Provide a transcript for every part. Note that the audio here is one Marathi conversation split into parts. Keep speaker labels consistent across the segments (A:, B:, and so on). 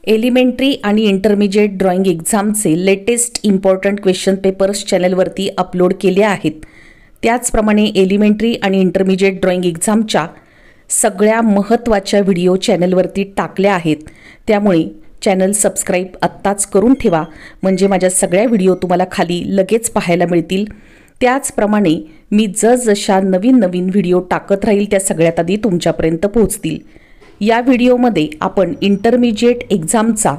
A: एलिमेंटरी आणि इंटरमिजिएट ड्रॉइंग एक्झामचे लेटेस्ट इम्पॉर्टंट क्वेश्चन पेपर्स चॅनलवरती अपलोड केले आहेत। त्याचप्रमाणे एलिमेंटरी आणि इंटरमिजिएट ड्रॉइंग एक्झामच्या सगळ्या महत्त्वाच्या व्हिडिओ चॅनलवरती टाकल्या आहेत। त्यामुळे चॅनल सबस्क्राइब आत्ताच करून ठेवा, म्हणजे माझ्या सगळ्या व्हिडिओ तुम्हाला खाली लगेच पाहायला मिळतील। त्याचप्रमाणे मी जसजशा नवीन व्हिडिओ टाकत राहील त्या सगळ्यात आधी तुमच्यापर्यंत पोहोचतील। या व्हिडिओमध्ये आपण इंटरमिजिएट एक्झामचा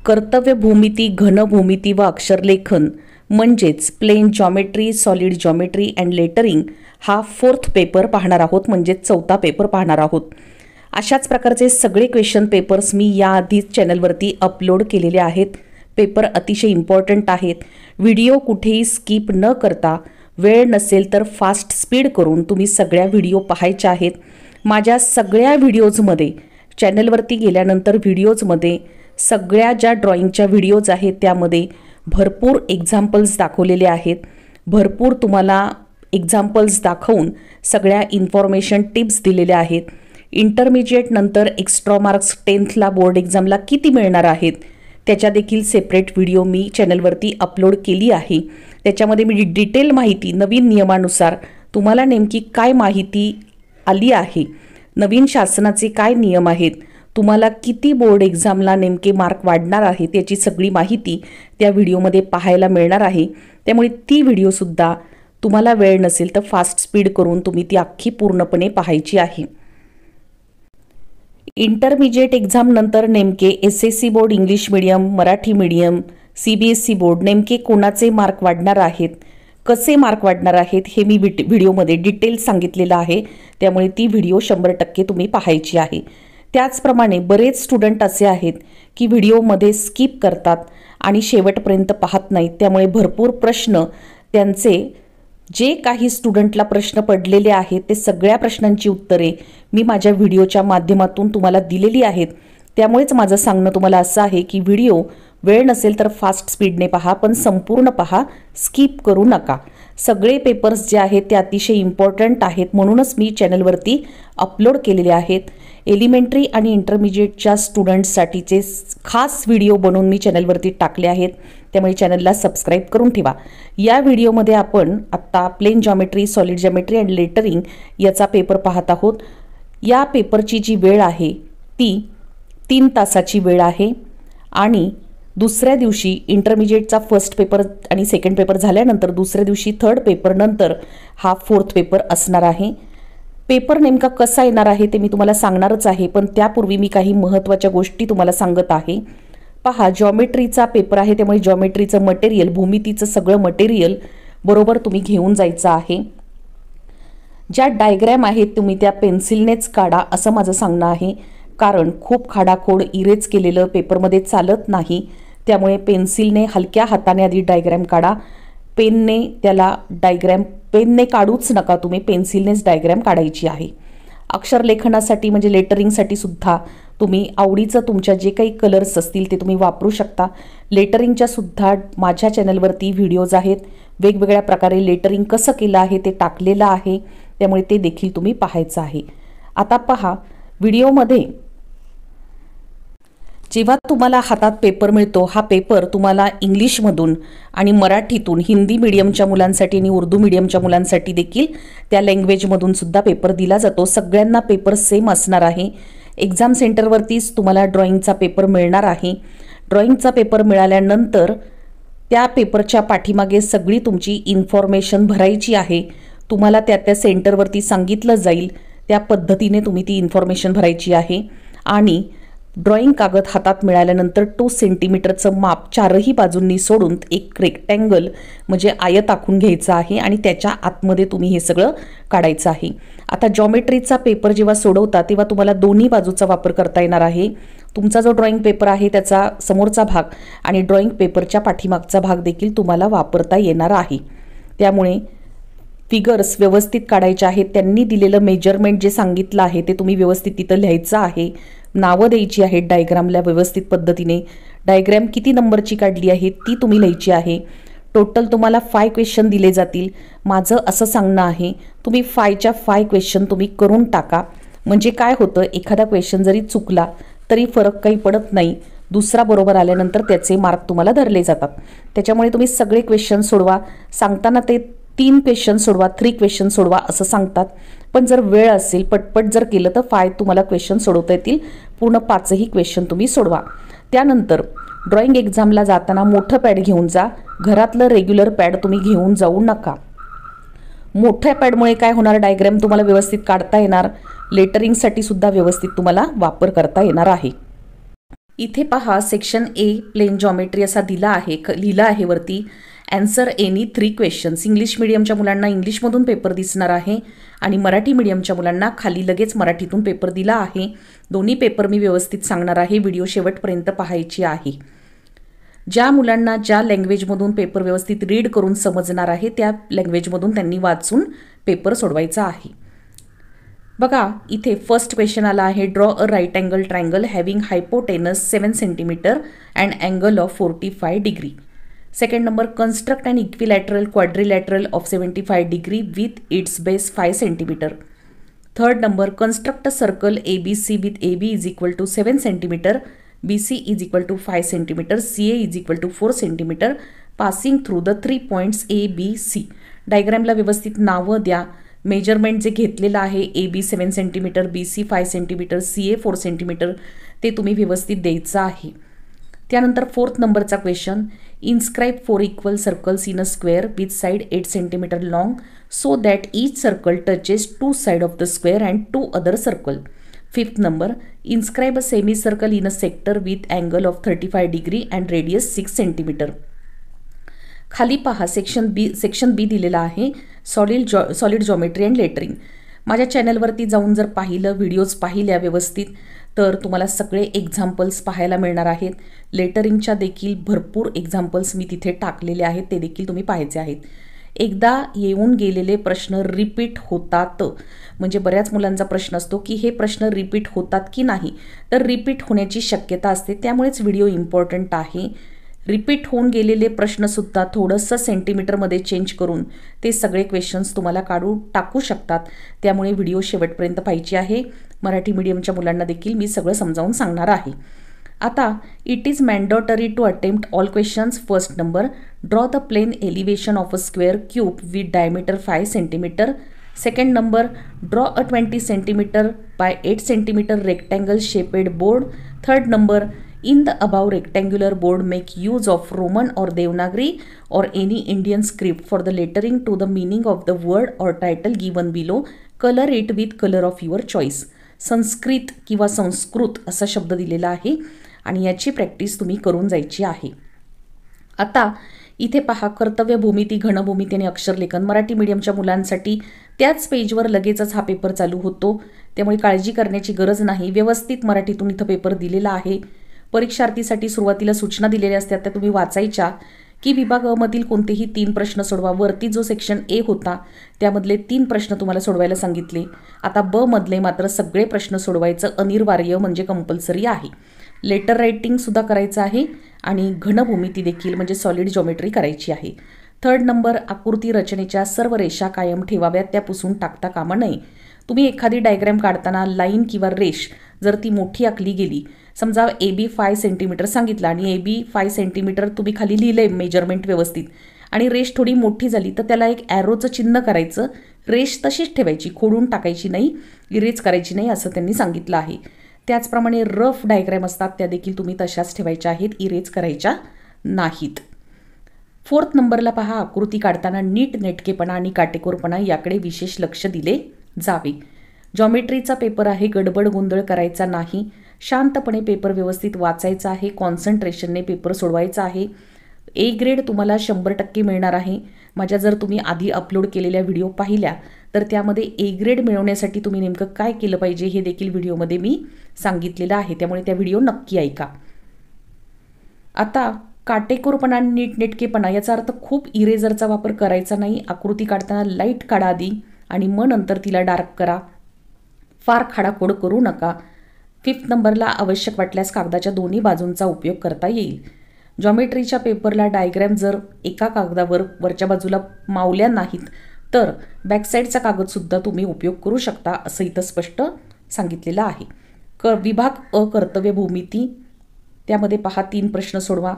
A: कर्तव्य भूमिती, घन भूमिती व अक्षरलेखन म्हणजेच plane geometry, solid geometry and lettering हा 4th पेपर पाहणार आहोत, म्हणजे 4था पेपर पाहणार आहोत। अशाच प्रकारचे सगळे क्वेश्चन पेपर्स मी याआधीच चॅनलवरती अपलोड केलेले आहेत। पेपर अतिशय इम्पॉर्टंट आहेत। व्हिडिओ कुठेही स्किप न करता, वेळ नसेल तर फास्ट स्पीड करून तुम्ही सगळ्या व्हिडिओ पाहायचे आहेत। माझ्या सगळ्या व्हिडिओजमध्ये चॅनलवरती गेल्यानंतर व्हिडिओजमध्ये सगळ्या ज्या ड्रॉइंगच्या व्हिडिओज आहेत त्यामध्ये भरपूर एक्झाम्पल्स दाखवलेले आहेत। भरपूर तुम्हाला एक्झाम्पल्स दाखवून सगळ्या इन्फॉर्मेशन टिप्स दिलेल्या आहेत। इंटरमिजिएट नंतर एक्स्ट्रा मार्क्स 10thला बोर्ड एक्झामला किती मिळणार आहेत त्याच्या देखील सेपरेट व्हिडिओ मी चॅनलवरती अपलोड केली आहे। त्याच्यामध्ये मी डिटेल माहिती, नवीन नियमानुसार तुम्हाला नेमकी काय माहिती आली आहे, नवीन शासनाचे काय नियम आहेत, तुम्हाला किती बोर्ड एक्झामला नेमके मार्क वाढणार आहेत याची सगळी माहिती त्या व्हिडिओमध्ये पाहायला मिळणार आहे। त्यामुळे ती व्हिडिओसुद्धा तुम्हाला वेळ नसेल तर फास्ट स्पीड करून तुम्ही ती अख्खी पूर्णपणे पाहायची आहे। इंटरमिजिएट एक्झाम नंतर नेमके SSC board English medium, Marathi medium, CBSE board नेमके कोणाचे मार्क वाढणार आहेत, कसे मार्क वाढणार आहेत हे मी व्हिडिओमध्ये डिटेल सांगितलेलं आहे। त्यामुळे ती व्हिडिओ 100% तुम्ही पाहायची आहे। त्याचप्रमाणे बरेच स्टुडंट असे आहेत की व्हिडिओमध्ये स्किप करतात आणि शेवटपर्यंत पाहत नाहीत। त्यामुळे भरपूर प्रश्न, त्यांचे जे काही स्टुडंटला प्रश्न पडलेले आहेत ते सगळ्या प्रश्नांची उत्तरे मी माझ्या व्हिडिओच्या माध्यमातून तुम्हाला दिलेली आहेत। त्यामुळेच माझं सांगणं तुम्हाला असं आहे की व्हिडिओ वेळ नसेल तर फास्ट स्पीडने पहा, पण संपूर्ण पहा, स्किप करू नका। सगळे पेपर्स जे आहेत ते अतिशय इम्पॉर्टंट आहेत, म्हणूनच मी चॅनलवरती अपलोड केलेले आहेत। एलिमेंटरी आणि इंटरमिजिएटच्या स्टुडंट्ससाठीचे खास व्हिडिओ बनवून मी चॅनलवरती टाकले आहेत। त्यामुळे चॅनलला सबस्क्राइब करून ठेवा। या व्हिडिओमध्ये आपण आत्ता plane geometry, solid geometry and lettering याचा पेपर पाहत आहोत। या पेपरची जी वेळ आहे ती 3 तासाची वेळ आहे आणि दुसऱ्या दिवशी इंटरमिजिएटचा फर्स्ट पेपर आणि सेकंड पेपर झाल्यानंतर दुसऱ्या दिवशी 3rd पेपर नंतर हा 4th पेपर असणार आहे। पेपर नेमका कसा येणार आहे ते मी तुम्हाला सांगणारच आहे, पण त्यापूर्वी मी काही महत्त्वाच्या गोष्टी तुम्हाला सांगत आहे। पहा, जॉमेट्रीचा पेपर आहे त्यामुळे जॉमेट्रीचं मटेरियल, भूमितीचं सगळं मटेरियल बरोबर तुम्ही घेऊन जायचं आहे। ज्या डायग्रॅम आहेत तुम्ही त्या पेन्सिलनेच काढा असं माझं सांगणं आहे, कारण खूप खाडाखोड इरेज केलेलं पेपरमध्ये चालत नाही। त्यामुळे पेन्सिलने हलक्या हाताने आधी डायग्रॅम काढा, पेनने त्याला डायग्रॅम पेनने काढूच नका तुम्ही, पेन्सिलनेच डायग्रॅम काढायची आहे। अक्षरलेखनासाठी म्हणजे लेटरिंगसाठी सुद्धा तुम्ही आवडीचं तुमच्या जे काही कलर्स असतील ते तुम्ही वापरू शकता। लेटरिंगच्या सुद्धा माझ्या चॅनलवरती व्हिडिओज आहेत, वेगवेगळ्या प्रकारे लेटरिंग कसं केलं आहे ते टाकलेलं आहे, त्यामुळे ते देखील तुम्ही पाहायचं आहे। आता पहा, व्हिडिओमध्ये जेव्हा तुम्हाला हातात पेपर मिळतो, हा पेपर तुम्हाला इंग्लिशमधून आणि मराठीतून, हिंदी मीडियमच्या मुलांसाठी आणि उर्दू मीडियमच्या मुलांसाठी देखील त्या लँग्वेजमधून सुद्धा पेपर दिला जातो। सगळ्यांना पेपर सेम असणार आहे। एक्झाम सेंटरवरतीच तुम्हाला ड्रॉइंगचा पेपर मिळणार आहे। ड्रॉइंगचा पेपर मिळाल्यानंतर त्या पेपरच्या पाठीमागे सगळी तुमची इन्फॉर्मेशन भरायची आहे। तुम्हाला त्या सेंटरवरती सांगितलं जाईल त्या पद्धतीने तुम्ही ती इन्फॉर्मेशन भरायची आहे। आणि ड्रॉइंग कागद हातात मिळाल्यानंतर 2 सेंटीमीटरचं माप चारही बाजूंनी सोडून एक रेक्टँगल म्हणजे आयत आखून घ्यायचा आहे आणि त्याच्या आतमध्ये तुम्ही हे सगळं काढायचं आहे। आता जॉमेट्रीचा पेपर जेव्हा सोडवता तेव्हा तुम्हाला दोन्ही बाजूचा वापर करता येणार आहे। तुमचा जो ड्रॉइंग पेपर आहे त्याचा समोरचा भाग आणि ड्रॉइंग पेपरच्या पाठीमागचा भाग देखील तुम्हाला वापरता येणार आहे। त्यामुळे फिगर्स व्यवस्थित काढायचे आहेत। त्यांनी दिलेलं मेजरमेंट जे सांगितलं आहे ते तुम्ही व्यवस्थित तिथं लिहायचं आहे। नावं द्यायची आहेत डायग्रामला व्यवस्थित पद्धतीने। डायग्राम किती नंबरची काढली आहे ती तुम्ही लिहायची आहे। टोटल तुम्हाला 5 क्वेश्चन दिले जातील। माझं असं सांगणं आहे, तुम्ही 5च्या 5 क्वेश्चन तुम्ही करून टाका, म्हणजे काय होतं, एखादा क्वेश्चन जरी चुकला तरी फरक काही पडत नाही। दुसरा बरोबर आल्यानंतर त्याचे मार्क तुम्हाला धरले जातात. त्याच्यामुळे तुम्ही सगळे क्वेश्चन सोडवा. सांगताना ते 3 क्वेश्चन सोडवा, 3 क्वेश्चन सोडवा असं सांगतात. पण जर वेळ असेल, पटपट जर केलं तर 5 तुम्हाला क्वेश्चन सोडवता येतील. पूर्ण 5ही क्वेश्चन तुम्ही सोडवा. त्यानंतर ड्रॉइंग एक्झामला जाताना मोठं पॅड घेऊन जा. घरातलं रेग्युलर पॅड तुम्ही घेऊन जाऊ नका. मोठ्या पॅडमुळे काय होणार, डायग्राम तुम्हाला व्यवस्थित काढता येणार. लेटरिंगसाठी सुद्धा व्यवस्थित तुम्हाला वापर करता येणार आहे. इथे पहा, सेक्शन ए प्लेन जॉमेट्री असा दिला आहे, लिहिलं आहे वरती. Answer any 3 questions. इंग्लिश मीडियमच्या मुलांना इंग्लिशमधून पेपर दिसणार आहे आणि मराठी मीडियमच्या मुलांना खाली लगेच मराठीतून पेपर दिला आहे. दोन्ही पेपर मी व्यवस्थित सांगणार आहे. व्हिडिओ शेवटपर्यंत पाहायची आहे. ज्या मुलांना ज्या लँग्वेजमधून पेपर व्यवस्थित रीड करून समजणार आहे त्या लँग्वेजमधून त्यांनी वाचून पेपर सोडवायचा आहे. बघा, इथे फर्स्ट क्वेश्चन आला आहे. Draw a right angle triangle having hypotenuse 7 centimetre and angle of 45 degree. Second number, construct an equilateral quadrilateral of 75 degree with its base 5 centimetre. Third number, construct a circle ABC with AB is equal to 7 centimetre, BC is equal to 5 centimetre, CA is equal to 4 centimetre, passing through the 3 points ABC. डायग्रॅमला व्यवस्थित नावं द्या. मेजरमेंट जे घेतलेलं आहे, AB 7 centimetre, BC 5 centimetre, CA 4 centimetre, ते तुम्ही व्यवस्थित द्यायचं आहे. त्यानंतर फोर्थ नंबरचा question, inscribe 4 equal circles in a square with side 8 centimetre long so that each circle touches 2 side of the square and 2 other circle. Fifth number, inscribe a semi circle in a sector with angle of 35 degree and radius 6 centimetre. खाली पहा, सेक्शन बी दिलेला आहे, सॉलिड जॉमेट्री अँड लेटरिंग. माझ्या चॅनलवरती जाऊन जर पाहिलं, व्हिडिओज पाहिल्या व्यवस्थित, तर तुम्हाला सगळे एक्झाम्पल्स पाहायला मिळणार आहेत. लेटरिंगच्या देखील भरपूर एक्झाम्पल्स मी तिथे टाकलेले आहेत, ते देखील तुम्ही पाहायचे आहेत. एकदा येऊन गेलेले प्रश्न रिपीट होतात, म्हणजे बऱ्याच मुलांचा प्रश्न असतो की हे प्रश्न रिपीट होतात की नाही, तर रिपीट होण्याची शक्यता असते. त्यामुळेच व्हिडिओ इम्पॉर्टंट आहे. रिपीट होऊन गेलेले प्रश्नसुद्धा थोडंसं सेंटीमीटरमध्ये चेंज करून ते सगळे क्वेश्चन्स तुम्हाला टाकू शकतात. त्यामुळे व्हिडिओ शेवटपर्यंत पाहायची आहे. मराठी मीडियमच्या मुलांना देखील मी सगळं समजावून सांगणार आहे. आता, it is mandatory to attempt all questions. First number, draw the plane elevation of a square cube with diameter 5 centimetre. Second number, draw a 20 centimetre by 8 centimetre rectangle shaped board. Third number, in the above rectangular board make use of Roman or Devanagari or any Indian script for the lettering to the meaning of the word or title given below. Color it with color of your choice. Sanskrit किंवा संस्कृत असा शब्द दिलेला आहे आणि याची प्रॅक्टिस तुम्ही करून जायची आहे. आता इथे पहा, कर्तव्य भूमिती, घनभूमिती आणि अक्षरलेखन. मराठी मीडियमच्या मुलांसाठी त्याच पेजवर लगेचच हा पेपर चालू होतो, त्यामुळे काळजी करण्याची गरज नाही. व्यवस्थित मराठीतून इथं पेपर दिलेला आहे. परीक्षार्थीसाठी सुरुवातीला सूचना दिलेल्या असतात, त्या तुम्ही वाचायच्या की विभाग अ मधील कोणतेही 3 प्रश्न सोडवा. वरती जो सेक्शन ए होता त्यामधले 3 प्रश्न तुम्हाला सोडवायला सांगितले. आता ब मधले मात्र सगळे प्रश्न सोडवायचं अनिवार्य, म्हणजे कंपल्सरी आहे. लेटर रायटिंग सुद्धा करायचं आहे आणि घनभूमिती देखील, म्हणजे सॉलिड जॉमेट्री करायची आहे. थर्ड नंबर, आकृती रचनेच्या सर्व रेषा कायम ठेवाव्यात, त्या पुसून टाकता कामा नये. तुम्ही एखादी डायग्रॅम काढताना लाईन किंवा रेष जर ती मोठी आखली गेली, समजा AB 5 सेंटीमीटर सांगितलं आणि AB 5 सेंटीमीटर तुम्ही खाली लिहिलंय मेजरमेंट व्यवस्थित, आणि रेष थोडी मोठी झाली तर त्याला एक ॲरोचं चिन्ह करायचं. रेष तशीच ठेवायची, खोडून टाकायची नाही, इरेज करायची नाही, असं त्यांनी सांगितलं आहे. त्याचप्रमाणे रफ डायग्रॅम असतात त्या देखील तुम्ही तशाच ठेवायच्या आहेत, इरेज करायच्या नाहीत. फोर्थ नंबरला पहा, आकृती काढताना नीट नेटकेपणा आणि काटेकोरपणा याकडे विशेष लक्ष दिले जावे. जॉमेट्रीचा पेपर आहे, गडबड गोंधळ करायचा नाही. शांतपणे पेपर व्यवस्थित वाचायचा आहे. कॉन्सन्ट्रेशनने पेपर सोडवायचा आहे. ए ग्रेड तुम्हाला 100% मिळणार आहे. माझ्या जर तुम्ही आधी अपलोड केलेल्या व्हिडिओ पाहिल्या तर त्यामध्ये ए ग्रेड मिळवण्यासाठी तुम्ही नेमकं काय केलं पाहिजे हे देखील व्हिडिओमध्ये मी सांगितलेलं आहे, त्यामुळे त्या व्हिडिओ नक्की ऐका. आता, काटेकोरपणा आणि नीटनेटकेपणा याचा अर्थ खूप इरेजरचा वापर करायचा नाही. आकृती काढताना लाईट काढा आधी आणि मग नंतर तिला डार्क करा. फार खाडाखोड करू नका. फिफ्थ नंबरला, आवश्यक वाटल्यास कागदाच्या दोन्ही बाजूंचा उपयोग करता येईल. जॉमेट्रीच्या पेपरला डायग्रॅम जर एका कागदावर वरच्या बाजूला मावल्या नाहीत तर बॅकसाईडचा कागदसुद्धा तुम्ही उपयोग करू शकता, असं इथं स्पष्ट सांगितलेलं आहे. विभाग अ कर्तव्य भूमिती, त्यामध्ये पहा 3 प्रश्न सोडवा।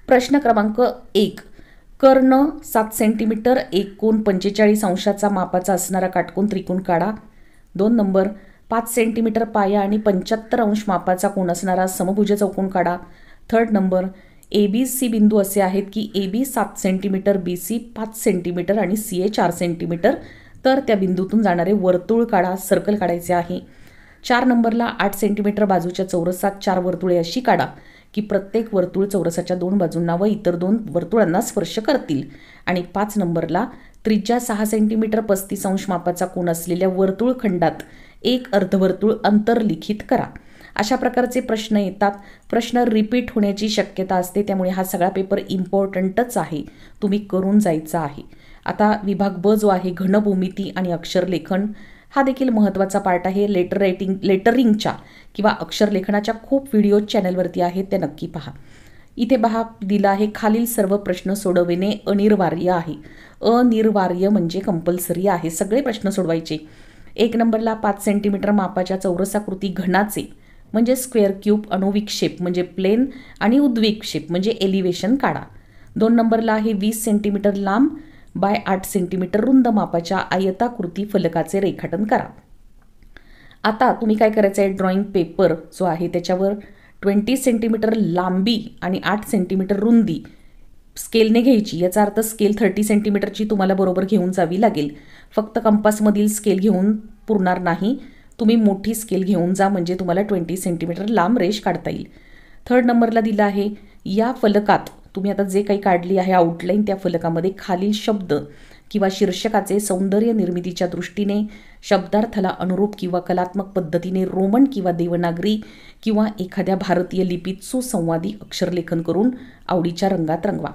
A: प्रश्न क्रमांक 1, कर्ण 7 सेंटीमीटर, एक कोन 45 अंशाचा मापाचा असणारा काटकोन त्रिकोण काढा। 2 नंबर, 5 सेंटीमीटर पाया आणि 75 अंश मापाचा कोन असणारा समभुज चौकोन काढा। 3rd नंबर, ABC बिंदू असे आहेत की AB 7 सेंटीमीटर, BC 5 सेंटीमीटर आणि CA 4 सेंटीमीटर, तर त्या बिंदूतून जाणारे वर्तुळ काढा, सर्कल काढायचे आहे। 4 नंबरला 8 सेंटीमीटर बाजूच्या चौरसात 4 वर्तुळे अशी काढा की प्रत्येक वर्तुळ चौरसाच्या 2 बाजूंना व इतर 2 वर्तुळांना स्पर्श करतील। आणि 5 नंबरला त्रिज्या 6 सेंटीमीटर 35 अंश मापाचा कोन असलेल्या वर्तुळखंडात एक अर्धवर्तुळ अंतर्लिखित करा। अशा प्रकारचे प्रश्न येतात। प्रश्न रिपीट होण्याची शक्यता असते, त्यामुळे हा सगळा पेपर इम्पॉर्टंटच आहे, तुम्ही करून जायचा आहे। आता विभाग ब जो आहे घनभूमिती आणि अक्षरलेखन, हा देखील महत्त्वाचा पार्ट आहे। लेटरिंगच्या किंवा अक्षरलेखनाच्या खूप व्हिडिओ चॅनलवरती आहेत, त्या नक्की पहा। इथे पहा दिला आहे, खालील सर्व प्रश्न सोडविणे अनिवार्य आहे। अनिवार्य म्हणजे कंपल्सरी आहे, सगळे प्रश्न सोडवायचे। 1 नंबरला 5 सेंटीमीटर मापाच्या चौरसाकृती घनाचे म्हणजे स्क्वेअर क्यूब अणुविक्षेप म्हणजे प्लेन आणि उद्विक्षेप म्हणजे एलिव्हेशन काढा। 2 नंबरला आहे 20 सेंटीमीटर लांब बाय 8 सेंटीमीटर रुंद मापाच्या आयताकृती फलकाचे रेखाटन करा। आता तुम्ही काय करायचं आहे, ड्रॉइंग पेपर जो आहे त्याच्यावर 20 सेंटीमीटर लांबी आणि 8 सेंटीमीटर रुंदी स्केलने घ्यायची। याचा अर्थ स्केल 30 सेंटीमीटरची तुम्हाला बरोबर घेऊन जावी लागेल। फक्त कंपासमधील स्केल घेऊन पुरणार नाही, तुम्ही मोठी स्केल घेऊन जा, म्हणजे तुम्हाला 20 सेंटीमीटर लांब रेष काढता येईल। 3rd नंबरला दिला आहे, या फलकात तुम्ही आता जे काही काढली आहे आउटलाईन, त्या फलकामध्ये खालील शब्द किंवा शीर्षकाचे सौंदर्य निर्मितीच्या दृष्टीने शब्दार्थाला अनुरूप किंवा कलात्मक पद्धतीने रोमन किंवा देवनागरी किंवा एखाद्या भारतीय लिपीत सुसंवादी अक्षरलेखन करून आवडीच्या रंगात रंगवा।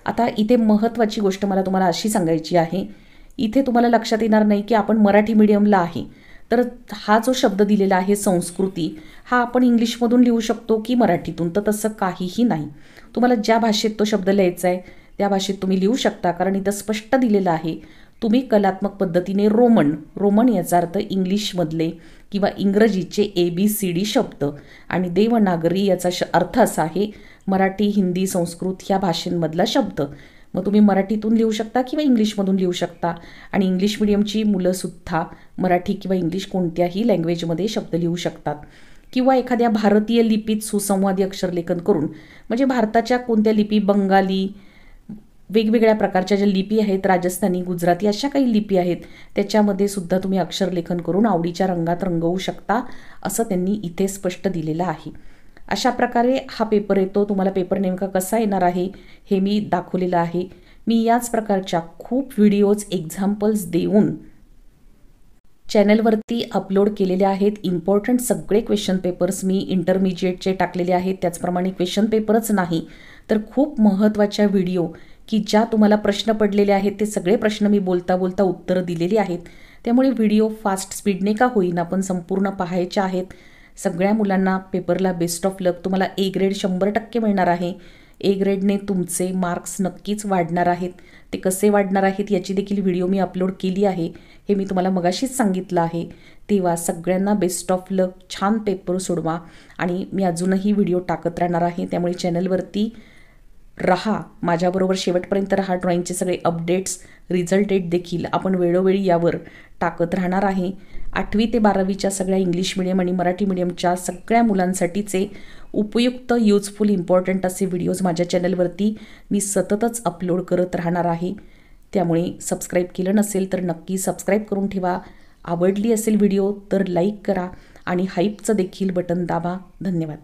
A: आता इथे महत्त्वाची गोष्ट मला तुम्हाला अशी सांगायची आहे, इथे तुम्हाला लक्षात येणार नाही की आपण मराठी मीडियमला आहे, तर हा जो शब्द दिलेला आहे संस्कृती, हा आपण इंग्लिशमधून लिहू शकतो की मराठीतून, तर तसं काहीही नाही। तुम्हाला ज्या भाषेत तो शब्द लिहायचा आहे त्या भाषेत तुम्ही लिहू शकता, कारण इथं स्पष्ट दिलेलं आहे तुम्ही कलात्मक पद्धतीने रोमन याचा अर्थ इंग्लिशमधले किंवा इंग्रजीचे ABCD शब्द आणि देवनागरी याचा अर्थ असा आहे मराठी, हिंदी, संस्कृत ह्या भाषेंमधला शब्द। मग तुम्ही मराठीतून लिहू शकता किंवा इंग्लिशमधून लिहू शकता, आणि इंग्लिश मिडियमची मुलंसुद्धा मराठी किंवा इंग्लिश कोणत्याही लँग्वेजमध्ये शब्द लिहू शकतात। किंवा एखाद्या भारतीय लिपीत सुसंवादी अक्षरलेखन करून, म्हणजे भारताच्या कोणत्या लिपी, बंगाली, वेगवेगळ्या प्रकारच्या ज्या लिपी आहेत, राजस्थानी, गुजराती अशा काही लिपी आहेत, त्याच्यामध्ये सुद्धा तुम्ही अक्षरलेखन करून आवडीच्या रंगात रंगवू शकता, असं त्यांनी इथे स्पष्ट दिलेलं आहे। अशा प्रकारे हा पेपर येतो। तुम्हाला पेपर नेमका कसा येणार आहे हे मी दाखवलेलं आहे। मी याच प्रकारच्या खूप व्हिडिओज एक्झाम्पल्स देऊन चॅनलवरती अपलोड केलेले आहेत। इम्पॉर्टंट सगळे क्वेश्चन पेपर्स मी इंटरमिजिएटचे टाकलेले आहेत, त्याचप्रमाणे क्वेश्चन पेपरच नाही तर खूप महत्त्वाच्या व्हिडिओ की ज्या तुम्हाला प्रश्न पडलेले आहेत ते सगळे प्रश्न मी बोलता बोलता उत्तरं दिलेली आहेत। त्यामुळे व्हिडिओ फास्ट स्पीडने का होईना पण संपूर्ण पाहायचे आहेत। सगळ्या मुलांना पेपरला बेस्ट ऑफ लक। तुम्हाला A ग्रेड 100% मिळणार आहे। A ग्रेडने तुमचे मार्क्स नक्कीच वाढणार आहेत। ते कसे वाढणार आहेत याची देखील व्हिडिओ मी अपलोड केली आहे, हे मी तुम्हाला मगाशीच सांगितलं आहे। तेव्हा सगळ्यांना बेस्ट ऑफ लक, छान पेपर सोडवा, आणि मी अजूनही व्हिडिओ टाकत राहणार आहे, त्यामुळे चॅनलवरती रहा, माझ्याबरोबर शेवटपर्यंत रहा। ड्रॉइंगचे सगळे अपडेट्स, रिझल्ट डेट देखील आपण वेळोवेळी यावर टाकत राहणार आहे। 8वी ते 12वीच्या सगळ्या इंग्लिश मिडियम आणि मराठी मिडियमच्या सगळ्या मुलांसाठीचे उपयुक्त, युजफुल, इम्पॉर्टंट असे व्हिडिओज माझ्या चॅनलवरती मी सततच अपलोड करत राहणार आहे। त्यामुळे सबस्क्राईब केलं नसेल तर नक्की सबस्क्राईब करून ठेवा। आवडली असेल व्हिडिओ तर लाईक करा आणि हाईपचं देखील बटन दाबा। धन्यवाद।